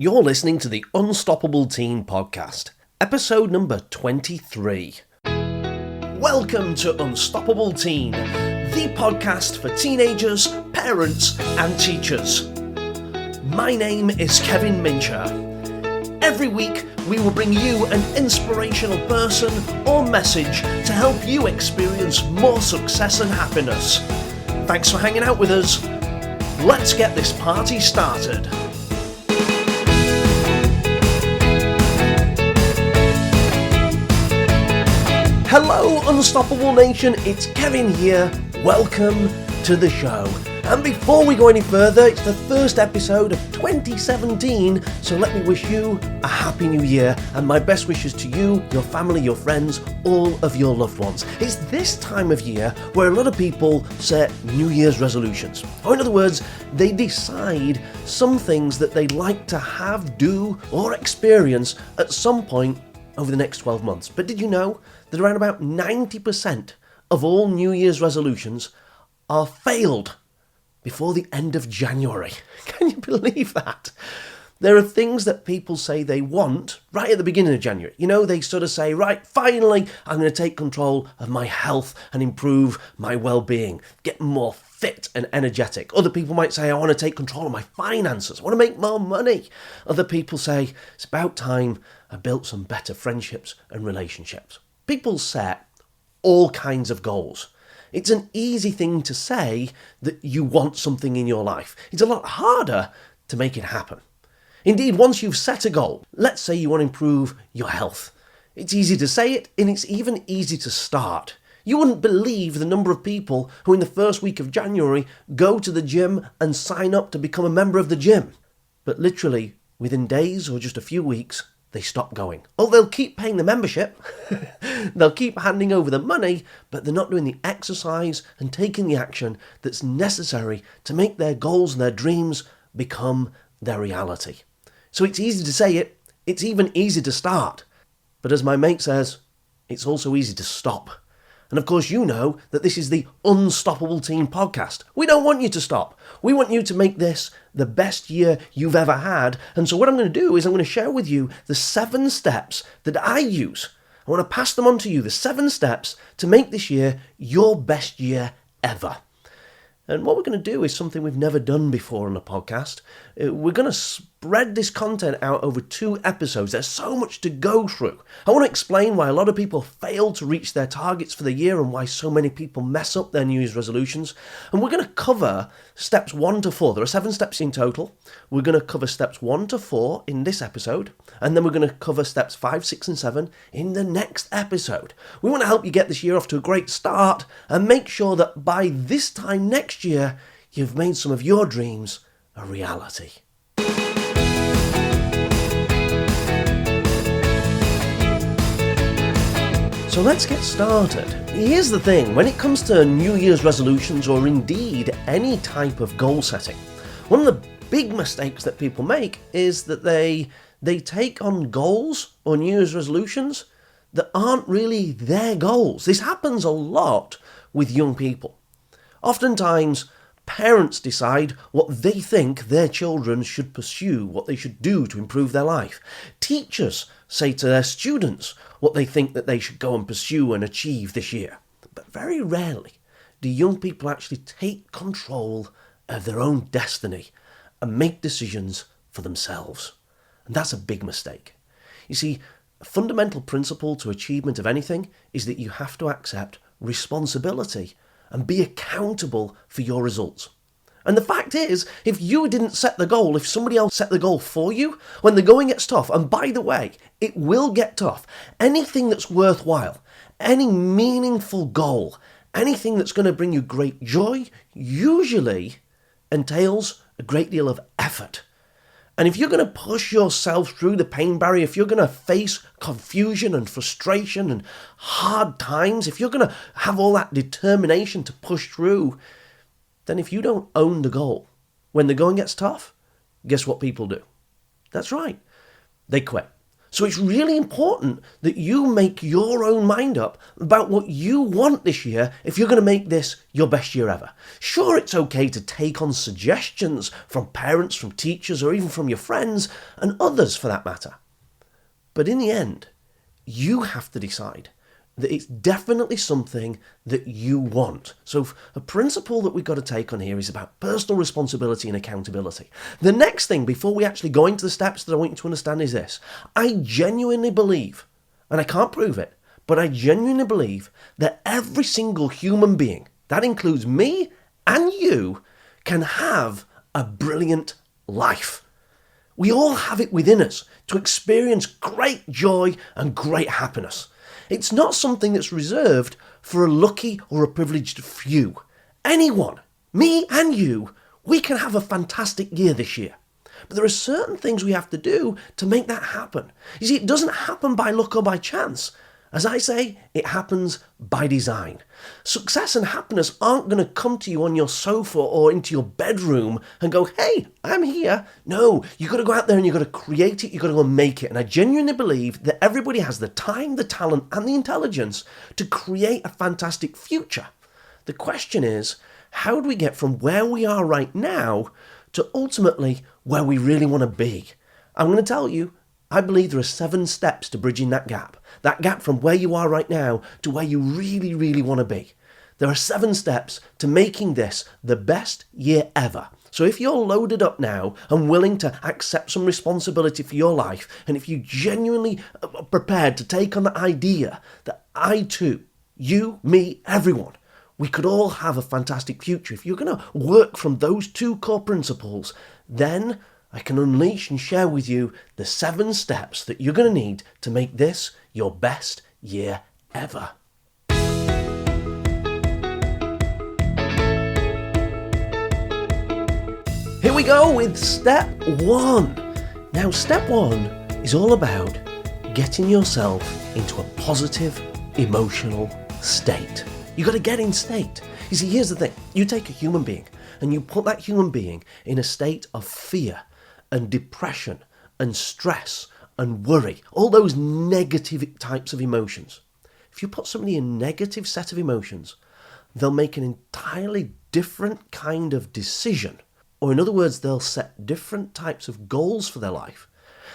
You're listening to the Unstoppable Teen Podcast, episode number 23. Welcome to Unstoppable Teen, the podcast for teenagers, parents, and teachers. My name is Kevin Mincher. Every week, we will bring you an inspirational person or message to help you experience more success and happiness. Thanks for hanging out with us. Let's get this party started. Hello Unstoppable Nation, it's Kevin here. Welcome to the show. And before we go any further, it's the first episode of 2017, so let me wish you a happy new year and my best wishes to you, your family, your friends, all of your loved ones. It's this time of year where a lot of people set New Year's resolutions. Or in other words, they decide some things that they'd like to have, do, or experience at some point over the next 12 months. But did you know that around about 90% of all New Year's resolutions are failed before the end of January? Can you believe that? There are things that people say they want right at the beginning of January. You know, they sort of say, right, finally, I'm going to take control of my health and improve my well-being, get more fit and energetic. Other people might say, I want to take control of my finances. I want to make more money. Other people say, it's about time I built some better friendships and relationships. People set all kinds of goals. It's an easy thing to say that you want something in your life. It's a lot harder to make it happen. Indeed, once you've set a goal, let's say you want to improve your health. It's easy to say it, and it's even easy to start. You wouldn't believe the number of people who in the first week of January go to the gym and sign up to become a member of the gym. But literally, within days or just a few weeks, they stop going. Oh, they'll keep paying the membership, they'll keep handing over the money, but they're not doing the exercise and taking the action that's necessary to make their goals and their dreams become their reality. So it's easy to say it, it's even easy to start. But as my mate says, it's also easy to stop. And of course you know that this is the Unstoppable Teen Podcast. We don't want you to stop. We want you to make this the best year you've ever had. And so what I'm going to do is I'm going to share with you the 7 steps that I use. I want to pass them on to you, the 7 steps to make this year your best year ever. And what we're going to do is something we've never done before on the podcast. We're going to spread this content out over 2 episodes. There's so much to go through. I want to explain why a lot of people fail to reach their targets for the year and why so many people mess up their New Year's resolutions. And we're going to cover steps 1 to 4. There are 7 steps in total. We're going to cover steps 1 to 4 in this episode. And then we're going to cover steps 5, 6, and 7 in the next episode. We want to help you get this year off to a great start and make sure that by this time next year, you've made some of your dreams a reality. So let's get started. Here's the thing, when it comes to New Year's resolutions or indeed any type of goal setting, one of the big mistakes that people make is that they take on goals or New Year's resolutions that aren't really their goals. This happens a lot with young people. Oftentimes, parents decide what they think their children should pursue, what they should do to improve their life. Teachers say to their students what they think that they should go and pursue and achieve this year. But very rarely do young people actually take control of their own destiny and make decisions for themselves. And that's a big mistake. You see, a fundamental principle to achievement of anything is that you have to accept responsibility and be accountable for your results. And the fact is, if you didn't set the goal, if somebody else set the goal for you, when the going gets tough, and by the way, it will get tough, anything that's worthwhile, any meaningful goal, anything that's going to bring you great joy, usually entails a great deal of effort. And if you're going to push yourself through the pain barrier, if you're going to face confusion and frustration and hard times, if you're going to have all that determination to push through, then if you don't own the goal, when the going gets tough, guess what people do? That's right, they quit. So it's really important that you make your own mind up about what you want this year if you're going to make this your best year ever. Sure, it's okay to take on suggestions from parents, from teachers, or even from your friends and others for that matter. But in the end, you have to decide that it's definitely something that you want. So a principle that we've got to take on here is about personal responsibility and accountability. The next thing, before we actually go into the steps that I want you to understand, is this. I genuinely believe, and I can't prove it, but I genuinely believe that every single human being, that includes me and you, can have a brilliant life. We all have it within us to experience great joy and great happiness. It's not something that's reserved for a lucky or a privileged few. Anyone, me and you, we can have a fantastic year this year. But there are certain things we have to do to make that happen. You see, it doesn't happen by luck or by chance. As I say, it happens by design. Success and happiness aren't going to come to you on your sofa or into your bedroom and go, hey, I'm here. No, you've got to go out there and you've got to create it, you've got to go and make it. And I genuinely believe that everybody has the time, the talent, and the intelligence to create a fantastic future. The question is, how do we get from where we are right now to ultimately where we really want to be? I'm going to tell you, I believe there are 7 steps to bridging that gap from where you are right now to where you really, really want to be. There are 7 steps to making this the best year ever. So if you're loaded up now and willing to accept some responsibility for your life, and if you genuinely are prepared to take on the idea that I too, you, me, everyone, we could all have a fantastic future. If you're going to work from those 2 core principles, then I can unleash and share with you the 7 steps that you're going to need to make this your best year ever. Here we go with step 1. Now, step 1 is all about getting yourself into a positive emotional state. You've got to get in state. You see, here's the thing. You take a human being and you put that human being in a state of fear and depression and stress and worry, all those negative types of emotions. If you put somebody in a negative set of emotions, they'll make an entirely different kind of decision, or in other words, they'll set different types of goals for their life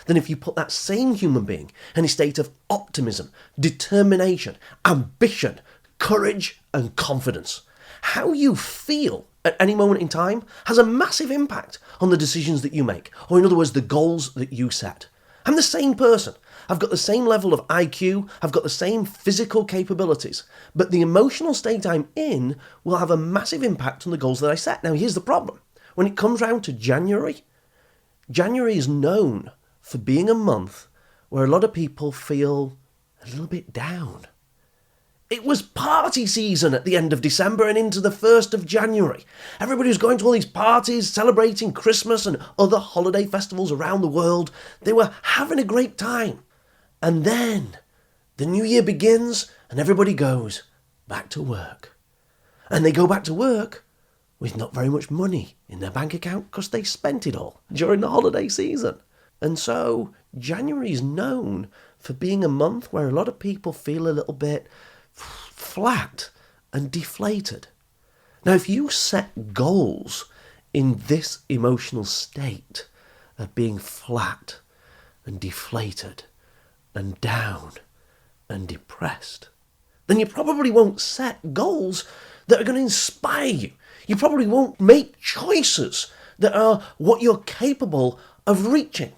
than if you put that same human being in a state of optimism, determination, ambition, courage and confidence. How you feel at any moment in time has a massive impact on the decisions that you make, or in other words, the goals that you set. I'm the same person. I've got the same level of IQ, I've got the same physical capabilities, but the emotional state I'm in will have a massive impact on the goals that I set. Now, here's the problem. When it comes round to January is known for being a month where a lot of people feel a little bit down. It was party season at the end of December and into the 1st of January. Everybody was going to all these parties, celebrating Christmas and other holiday festivals around the world. They were having a great time. And then the new year begins and everybody goes back to work. And they go back to work with not very much money in their bank account because they spent it all during the holiday season. And so January is known for being a month where a lot of people feel a little bit flat and deflated. Now, if you set goals in this emotional state of being flat and deflated and down and depressed, then you probably won't set goals that are going to inspire you. You probably won't make choices that are what you're capable of reaching.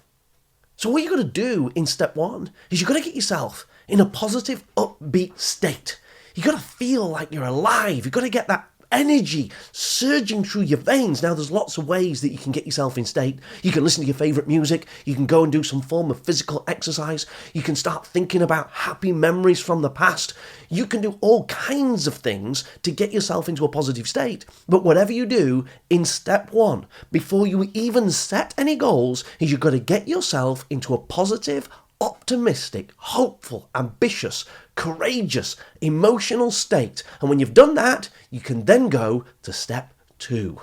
So what you've got to do in step 1 is you've got to get yourself in a positive, upbeat state. You've got to feel like you're alive. You've got to get that energy surging through your veins. Now, there's lots of ways that you can get yourself in state. You can listen to your favourite music. You can go and do some form of physical exercise. You can start thinking about happy memories from the past. You can do all kinds of things to get yourself into a positive state. But whatever you do, in step 1, before you even set any goals, is you've got to get yourself into a positive, optimistic, hopeful, ambitious, courageous, emotional state. And when you've done that, you can then go to step 2.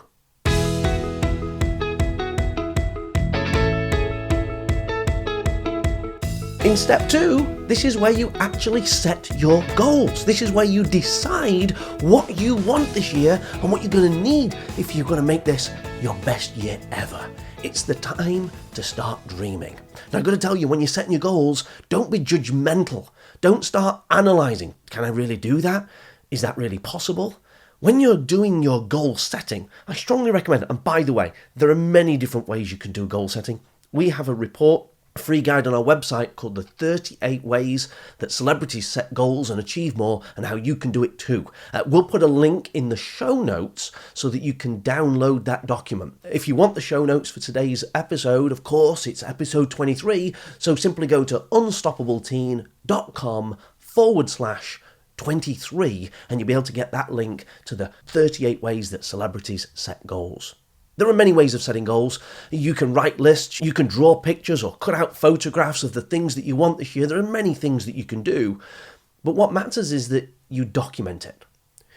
In step 2, this is where you actually set your goals. This is where you decide what you want this year and what you're going to need if you're going to make this your best year ever. It's the time to start dreaming. Now, I've got to tell you, when you're setting your goals, don't be judgmental. Don't start analysing. Can I really do that? Is that really possible? When you're doing your goal setting, I strongly recommend it. And by the way, there are many different ways you can do goal setting. We have a report, a free guide on our website called the 38 Ways That Celebrities Set Goals and Achieve More, and how you can do it too. We'll put a link in the show notes so that you can download that document. If you want the show notes for today's episode, of course, it's episode 23, so simply go to unstoppableteen.com/23 and you'll be able to get that link to the 38 ways that celebrities set goals. There are many ways of setting goals. You can write lists, you can draw pictures or cut out photographs of the things that you want this year. There are many things that you can do. But what matters is that you document it.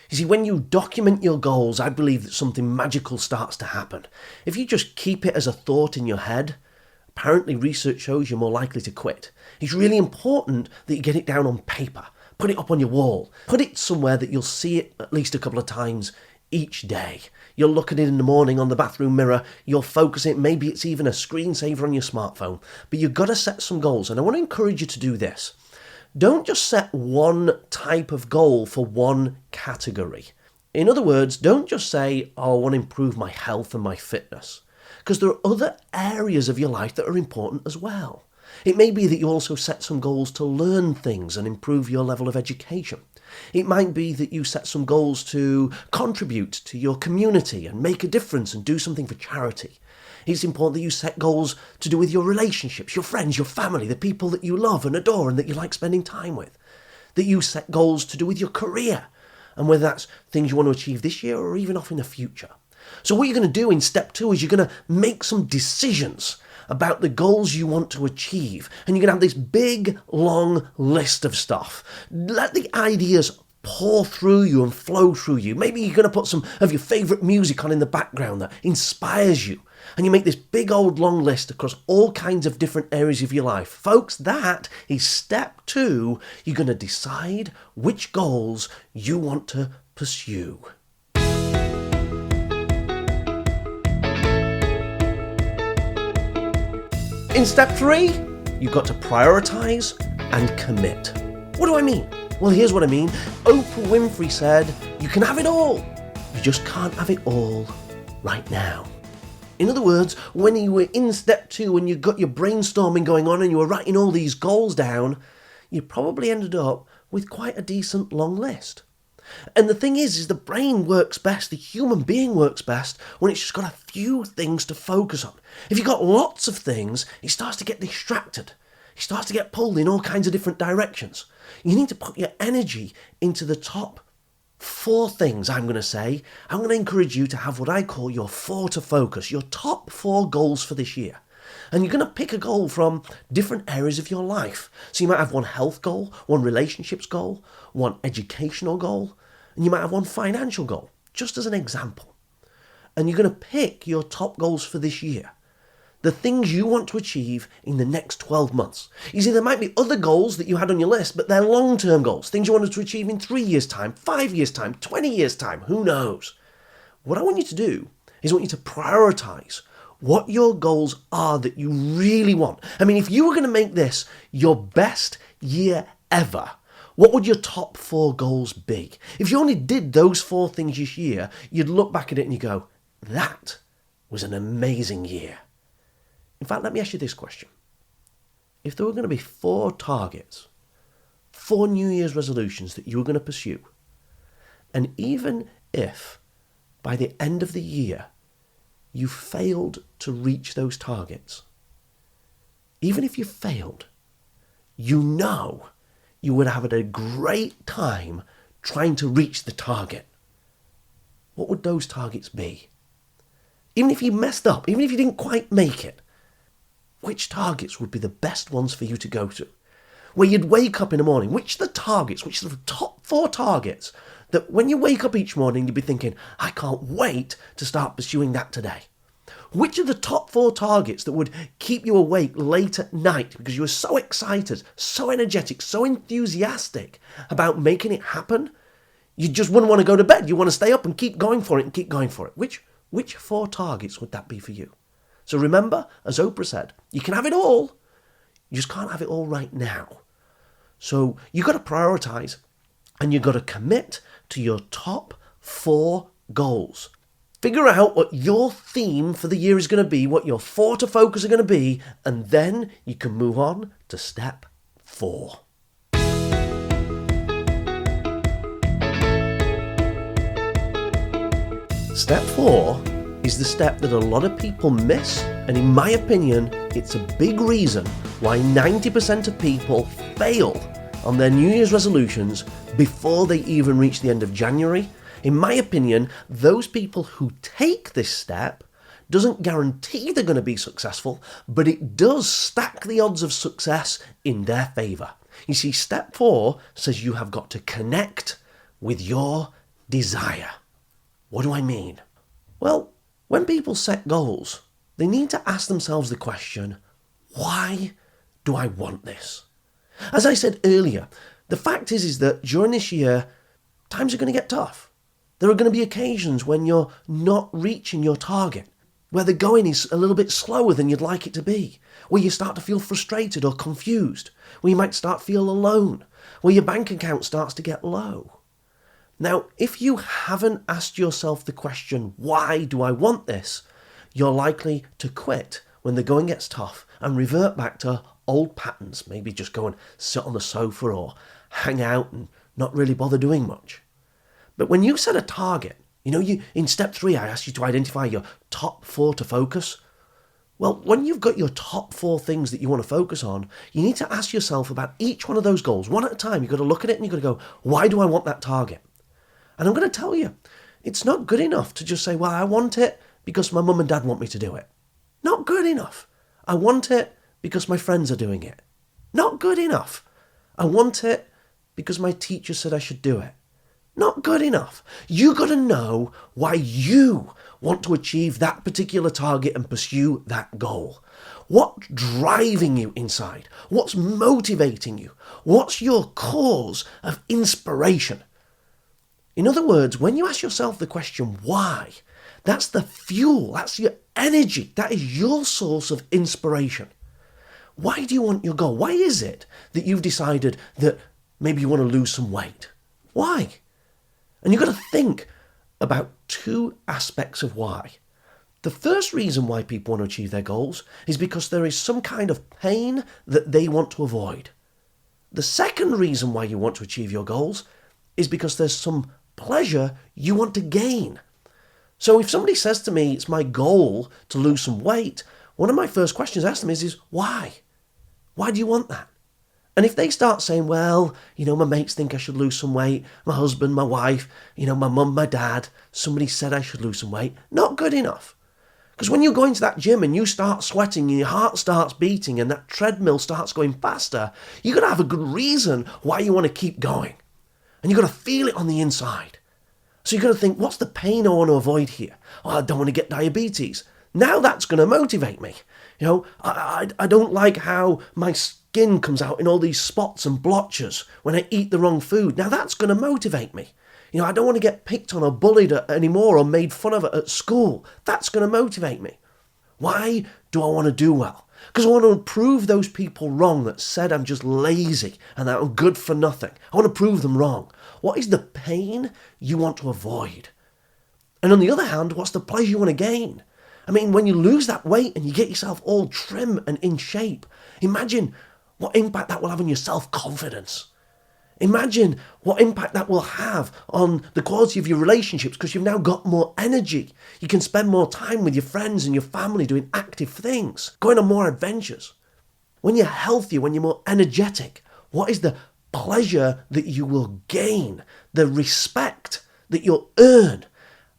You see, when you document your goals, I believe that something magical starts to happen. If you just keep it as a thought in your head, apparently research shows you're more likely to quit. It's really important that you get it down on paper. Put it up on your wall. Put it somewhere that you'll see it at least a couple of times each day. You'll look at it in the morning on the bathroom mirror, you'll focus it, maybe it's even a screensaver on your smartphone. But you've got to set some goals, and I want to encourage you to do this. Don't just set one type of goal for one category. In other words, don't just say, I want to improve my health and my fitness, because there are other areas of your life that are important as well. It may be that you also set some goals to learn things and improve your level of education. It might be that you set some goals to contribute to your community and make a difference and do something for charity. It's important that you set goals to do with your relationships, your friends, your family, the people that you love and adore and that you like spending time with. That you set goals to do with your career, and whether that's things you want to achieve this year or even off in the future. So what you're going to do in step 2 is you're going to make some decisions about the goals you want to achieve. And you're going to have this big, long list of stuff. Let the ideas pour through you and flow through you. Maybe you're going to put some of your favourite music on in the background that inspires you. And you make this big old long list across all kinds of different areas of your life. Folks, that is step 2. You're going to decide which goals you want to pursue. In step 3, you've got to prioritise and commit. What do I mean? Well, here's what I mean. Oprah Winfrey said, you can have it all. You just can't have it all right now. In other words, when you were in step 2 and you got your brainstorming going on and you were writing all these goals down, you probably ended up with quite a decent long list. And the thing is the brain works best, the human being works best when it's just got a few things to focus on. If you've got lots of things, it starts to get distracted. It starts to get pulled in all kinds of different directions. You need to put your energy into the top 4 things, I'm going to say. I'm going to encourage you to have what I call your 4 to focus, your top 4 goals for this year. And you're going to pick a goal from different areas of your life. So you might have one health goal, one relationships goal, one educational goal, and you might have one financial goal, just as an example. And you're going to pick your top goals for this year, the things you want to achieve in the next 12 months. You see, there might be other goals that you had on your list, but they're long-term goals, things you wanted to achieve in 3 years' time, 5 years' time, 20 years' time, who knows? What I want you to do is I want you to prioritise what your goals are that you really want. I mean, if you were going to make this your best year ever, what would your top 4 goals be? If you only did those 4 things this year, you'd look back at it and you go, that was an amazing year. In fact, let me ask you this question. If there were going to be 4 targets, 4 New Year's resolutions that you were going to pursue, and even if by the end of the year you failed to reach those targets, even if you failed, you know you would have had a great time trying to reach the target. What would those targets be? Even if you messed up, even if you didn't quite make it, which targets would be the best ones for you to go to? Where you'd wake up in the morning, which are the targets, which are the top 4 targets that when you wake up each morning, you'd be thinking, I can't wait to start pursuing that today. Which are the top 4 targets that would keep you awake late at night because you were so excited, so energetic, so enthusiastic about making it happen? You just wouldn't want to go to bed. You want to stay up and keep going for it and keep going for it. Which 4 targets would that be for you? So remember, as Oprah said, you can have it all. You just can't have it all right now. So you've got to prioritize and you've got to commit to your top 4 goals. Figure out what your theme for the year is going to be, what your 4 to focus are going to be, and then you can move on to step 4. Step 4 is the step that a lot of people miss, and in my opinion, it's a big reason why 90% of people fail on their New Year's resolutions before they even reach the end of January. In my opinion, those people who take this step doesn't guarantee they're going to be successful, but it does stack the odds of success in their favour. You see, step 4 says you have got to connect with your desire. What do I mean? Well, when people set goals, they need to ask themselves the question, why do I want this? As I said earlier, the fact is that during this year, times are going to get tough. There are going to be occasions when you're not reaching your target, where the going is a little bit slower than you'd like it to be, where you start to feel frustrated or confused, where you might start to feel alone, where your bank account starts to get low. Now, if you haven't asked yourself the question, why do I want this? You're likely to quit when the going gets tough and revert back to old patterns, maybe just go and sit on the sofa or hang out and not really bother doing much. But when you set a target, you in step 3, I asked you to identify your top 4 to focus. Well, when you've got your top 4 things that you want to focus on, you need to ask yourself about each one of those goals, one at a time. You've got to look at it and you've got to go, why do I want that target? And I'm going to tell you, it's not good enough to just say, well, I want it because my mum and dad want me to do it. Not good enough. I want it because my friends are doing it. Not good enough. I want it because my teacher said I should do it. Not good enough. You got to know why you want to achieve that particular target and pursue that goal. What's driving you inside? What's motivating you? What's your cause of inspiration? In other words, when you ask yourself the question, why? That's the fuel, that's your energy, that is your source of inspiration. Why do you want your goal? Why is it that you've decided that maybe you want to lose some weight? Why? And you've got to think about 2 aspects of why. The first reason why people want to achieve their goals is because there is some kind of pain that they want to avoid. The second reason why you want to achieve your goals is because there's some pleasure you want to gain. So if somebody says to me, it's my goal to lose some weight, one of my first questions I ask them is why? Why do you want that? And if they start saying, well, my mates think I should lose some weight, my husband, my wife, my mum, my dad, somebody said I should lose some weight, not good enough. Because when you go into that gym and you start sweating and your heart starts beating and that treadmill starts going faster, you've got to have a good reason why you want to keep going. And you've got to feel it on the inside. So you've got to think, what's the pain I want to avoid here? Oh, I don't want to get diabetes. Now that's going to motivate me. I don't like how my skin comes out in all these spots and blotches when I eat the wrong food. Now that's going to motivate me. I don't want to get picked on or bullied anymore or made fun of at school. That's going to motivate me. Why do I want to do well? Because I want to prove those people wrong that said I'm just lazy and that I'm good for nothing. I want to prove them wrong. What is the pain you want to avoid? And on the other hand, what's the pleasure you want to gain? I mean, when you lose that weight and you get yourself all trim and in shape, imagine what impact that will have on your self-confidence. Imagine what impact that will have on the quality of your relationships because you've now got more energy. You can spend more time with your friends and your family doing active things, going on more adventures. When you're healthier, when you're more energetic, what is the pleasure that you will gain? The respect that you'll earn?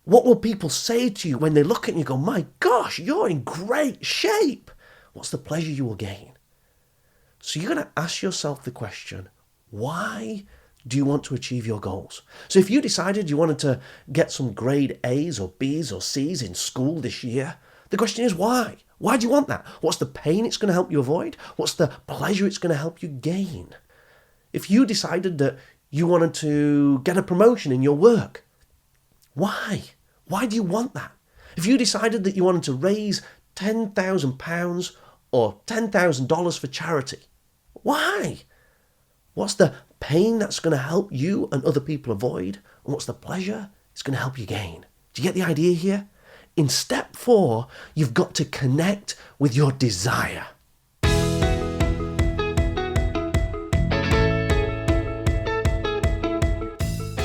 What will people say to you when they look at you and go, my gosh, you're in great shape? What's the pleasure you will gain? So you're going to ask yourself the question, why do you want to achieve your goals? So if you decided you wanted to get some grade A's or B's or C's in school this year, The question is why? Why do you want that? What's the pain it's going to help you avoid? What's the pleasure it's going to help you gain? If you decided that you wanted to get a promotion in your work, why? Why do you want that? If you decided that you wanted to raise £10,000 or $10,000 for charity, why? What's the pain that's going to help you and other people avoid? And what's the pleasure it's going to help you gain? Do you get the idea here? In step 4, you've got to connect with your desire.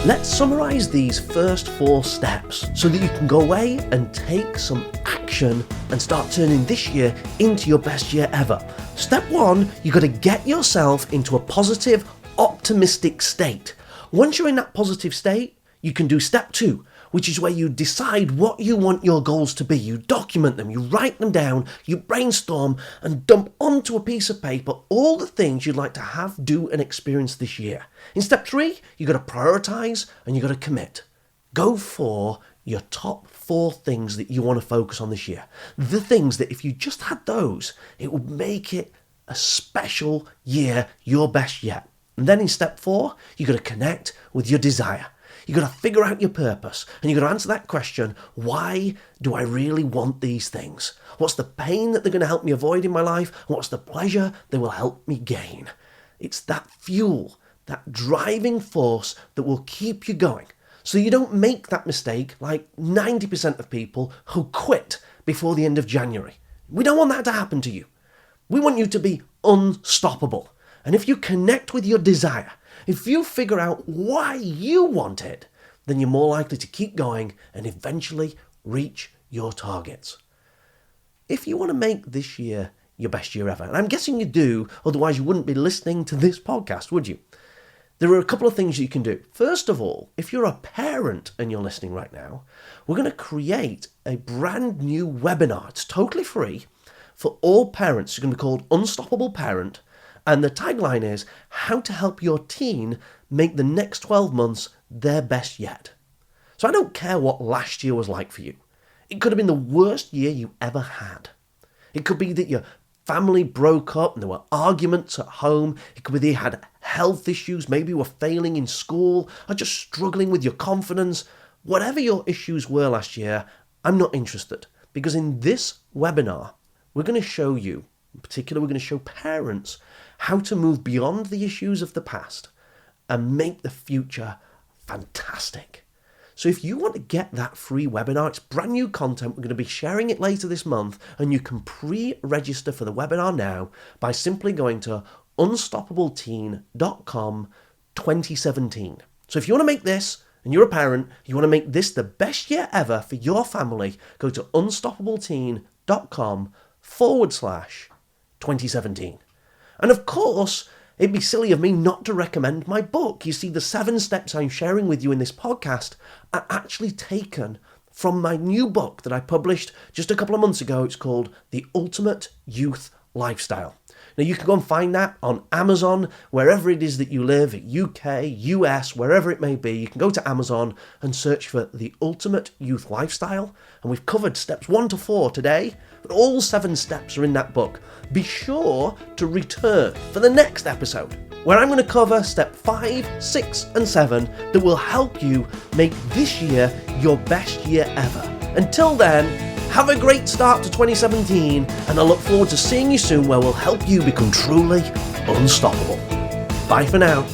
Let's summarize these first 4 steps so that you can go away and take some action and start turning this year into your best year ever. Step 1, you've got to get yourself into a positive, optimistic state. Once you're in that positive state, you can do step 2, which is where you decide what you want your goals to be. You document them, you write them down, you brainstorm and dump onto a piece of paper all the things you'd like to have, do and experience this year. In step 3, you've got to prioritize and you've got to commit. Go for your top 4 things that you want to focus on this year. The things that if you just had those, it would make it a special year, your best yet. And then in step 4, you've got to connect with your desire. You've got to figure out your purpose and you've got to answer that question, why do I really want these things? What's the pain that they're going to help me avoid in my life? What's the pleasure they will help me gain? It's that fuel, that driving force that will keep you going. So you don't make that mistake like 90% of people who quit before the end of January. We don't want that to happen to you. We want you to be unstoppable. And if you connect with your desire, if you figure out why you want it, then you're more likely to keep going and eventually reach your targets. If you want to make this year your best year ever, and I'm guessing you do, otherwise you wouldn't be listening to this podcast, would you? There are a couple of things you can do. First of all, if you're a parent and you're listening right now, we're going to create a brand new webinar. It's totally free for all parents. It's going to be called Unstoppable Parent. And the tagline is, how to help your teen make the next 12 months their best yet. So I don't care what last year was like for you. It could have been the worst year you ever had. It could be that your family broke up and there were arguments at home. It could be that you had health issues, maybe you were failing in school or just struggling with your confidence. Whatever your issues were last year, I'm not interested. Because in this webinar, we're going to show you, in particular, we're going to show parents how to move beyond the issues of the past and make the future fantastic. So if you want to get that free webinar, it's brand new content. We're going to be sharing it later this month, and you can pre-register for the webinar now by simply going to unstoppableteen.com/2017. So if you want to make this, and you're a parent, you want to make this the best year ever for your family, go to unstoppableteen.com/2017. And of course, it'd be silly of me not to recommend my book. You see, the 7 steps I'm sharing with you in this podcast are actually taken from my new book that I published just a couple of months ago. It's called The Ultimate Youth Lifestyle. Now, you can go and find that on Amazon, wherever it is that you live, UK, US, wherever it may be. You can go to Amazon and search for The Ultimate Youth Lifestyle. And we've covered steps 1 to 4 today, but all 7 steps are in that book. Be sure to return for the next episode, where I'm going to cover step 5, 6, and 7 that will help you make this year your best year ever. Until then, have a great start to 2017, and I look forward to seeing you soon, where we'll help you become truly unstoppable. Bye for now.